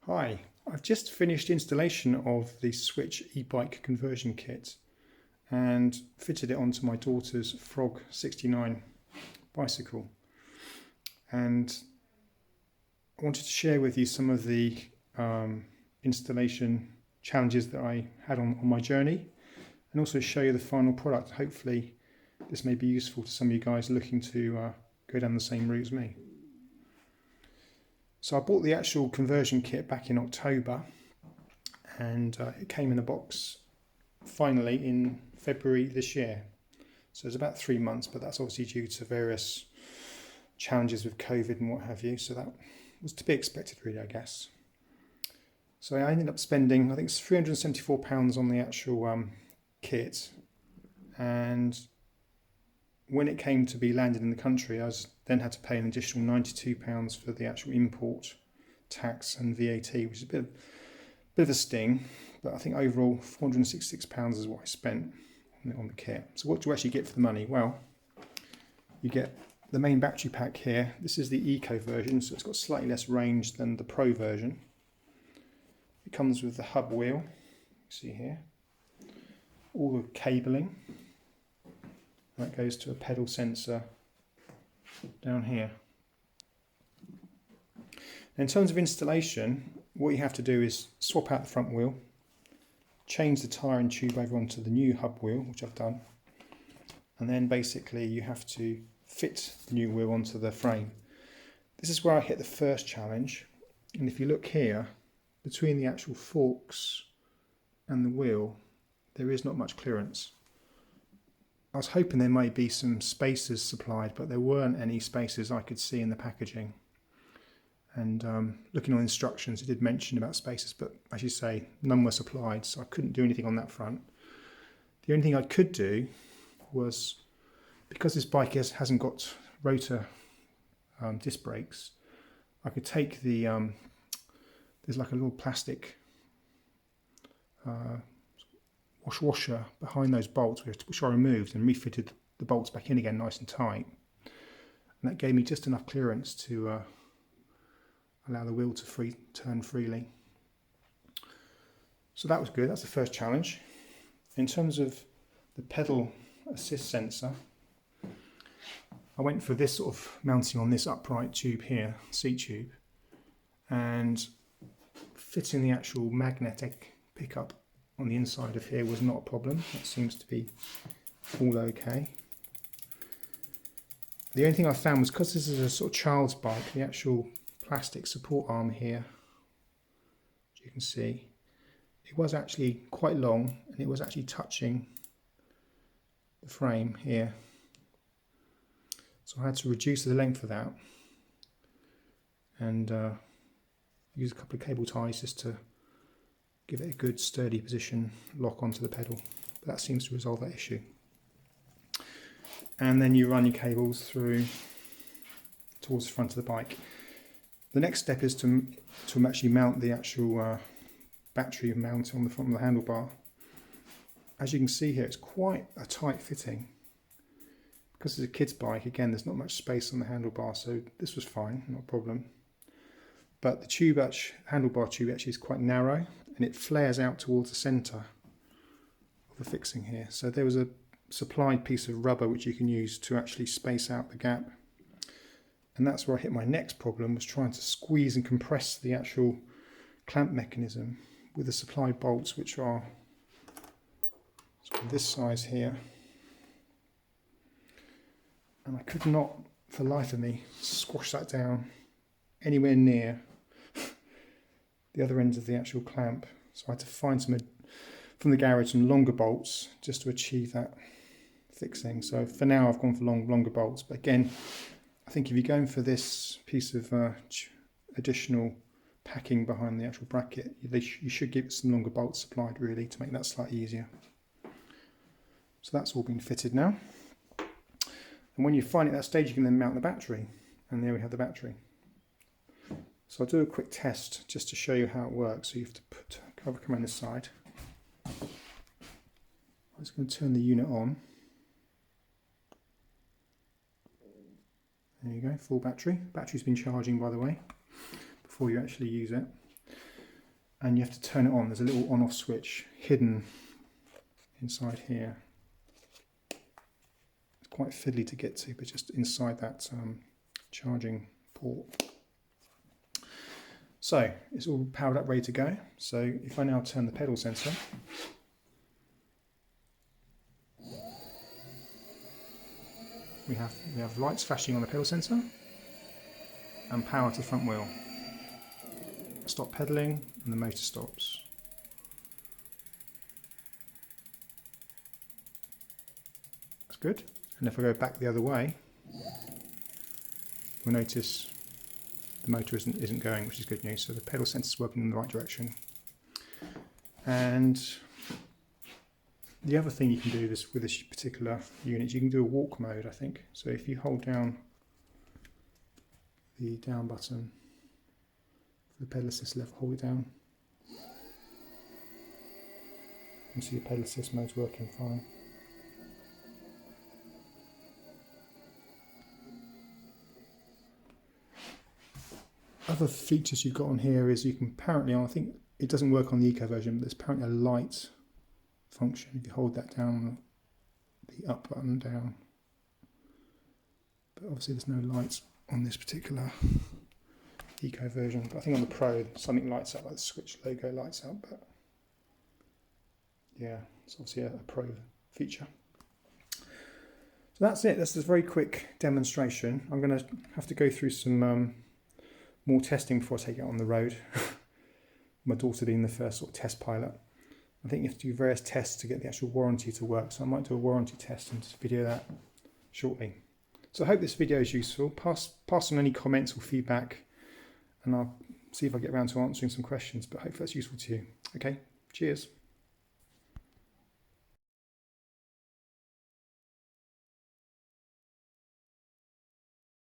Hi, I've just finished installation of the Swytch e-bike conversion kit and fitted it onto my daughter's Frog 69 bicycle, and I wanted to share with you some of the installation challenges that I had on my journey, and also show you the final product. Hopefully this may be useful to some of you guys looking to go down the same route as me. So I bought the actual conversion kit back in October, and it came in a box finally in February this year. So it's about 3 months, but that's obviously due to various challenges with COVID and what have you. So that was to be expected really, I guess. So I ended up spending, I think it's £374 on the actual kit. And when it came to be landed in the country, I then had to pay an additional £92 for the actual import tax and VAT, which is a bit of a sting, but I think overall £466 is what I spent on the kit. So what do you actually get for the money? Well, you get the main battery pack here. This is the Eco version, so it's got slightly less range than the Pro version. It comes with the hub wheel, you see here, all the cabling. That goes to a pedal sensor down here. In terms of installation, what you have to do is swap out the front wheel, change the tyre and tube over onto the new hub wheel, which I've done, and then basically you have to fit the new wheel onto the frame. This is where I hit the first challenge, and if you look here, between the actual forks and the wheel, there is not much clearance. I was hoping there might be some spacers supplied, but there weren't any spacers I could see in the packaging. And looking on instructions, it did mention about spacers, but as you say, none were supplied, so I couldn't do anything on that front. The only thing I could do was, because this bike hasn't got rotor disc brakes, I could take the, there's like a little plastic washer behind those bolts, which I removed and refitted the bolts back in again nice and tight, and that gave me just enough clearance to allow the wheel to turn freely. So that was good. That's the first challenge. In terms of the pedal assist sensor, I went for this sort of mounting on this upright tube here, seat tube, and fitting the actual magnetic pickup on the inside of here was not a problem. That seems to be all okay. The only thing I found was, because this is a sort of child's bike, the actual plastic support arm here, as you can see, it was actually quite long, and it was actually touching the frame here. So I had to reduce the length of that and use a couple of cable ties just to give it a good sturdy position, lock onto the pedal. But that seems to resolve that issue. And then you run your cables through towards the front of the bike. The next step is to actually mount the actual battery mount on the front of the handlebar. As you can see here, it's quite a tight fitting. Because it's a kid's bike, again, there's not much space on the handlebar, so this was fine, not a problem. But the handlebar tube actually is quite narrow, and it flares out towards the centre of the fixing here. So there was a supplied piece of rubber which you can use to actually space out the gap. And that's where I hit my next problem, was trying to squeeze and compress the actual clamp mechanism with the supplied bolts, which are sort of this size here. And I could not, for the life of me, squash that down anywhere near the other ends of the actual clamp. So I had to find some, from the garage, some longer bolts just to achieve that fixing. So for now I've gone for longer bolts, but again, I think if you're going for this piece of additional packing behind the actual bracket, you should give it some longer bolts supplied really to make that slightly easier. So that's all been fitted now. And when you find at that stage, you can then mount the battery, and there we have the battery. So I'll do a quick test just to show you how it works. So you have to put cover come on this side. I'm just going to turn the unit on. There you go, full battery. Battery's been charging, by the way, before you actually use it. and you have to turn it on. There's a little on-off switch hidden inside here. It's quite fiddly to get to, but just inside that charging port. So it's all powered up, ready to go. So if I now turn the pedal sensor, we have lights flashing on the pedal sensor and power to the front wheel. Stop pedalling and the motor stops. That's good. And if I go back the other way, we'll notice the motor isn't going, which is good news. So the pedal sensor is working in the right direction. And the other thing you can do with this particular unit, you can do a walk mode, I think. So if you hold down the down button for the pedal assist lever, hold it down. You can see the pedal assist mode's working fine. Other features you've got on here is you can apparently, I think it doesn't work on the Eco version, but there's apparently a light function. If you hold that down, the up button down, but obviously there's no lights on this particular Eco version. But I think on the Pro something lights up, like the Swytch logo lights up. But yeah, it's obviously a Pro feature. So that's it. That's a very quick demonstration. I'm going to have to go through some more testing before I take it on the road. My daughter being the first sort of test pilot. I think you have to do various tests to get the actual warranty to work, so I might do a warranty test and just video that shortly. So I hope this video is useful. Pass on any comments or feedback, and I'll see if I get around to answering some questions, but hopefully that's useful to you. Okay, cheers.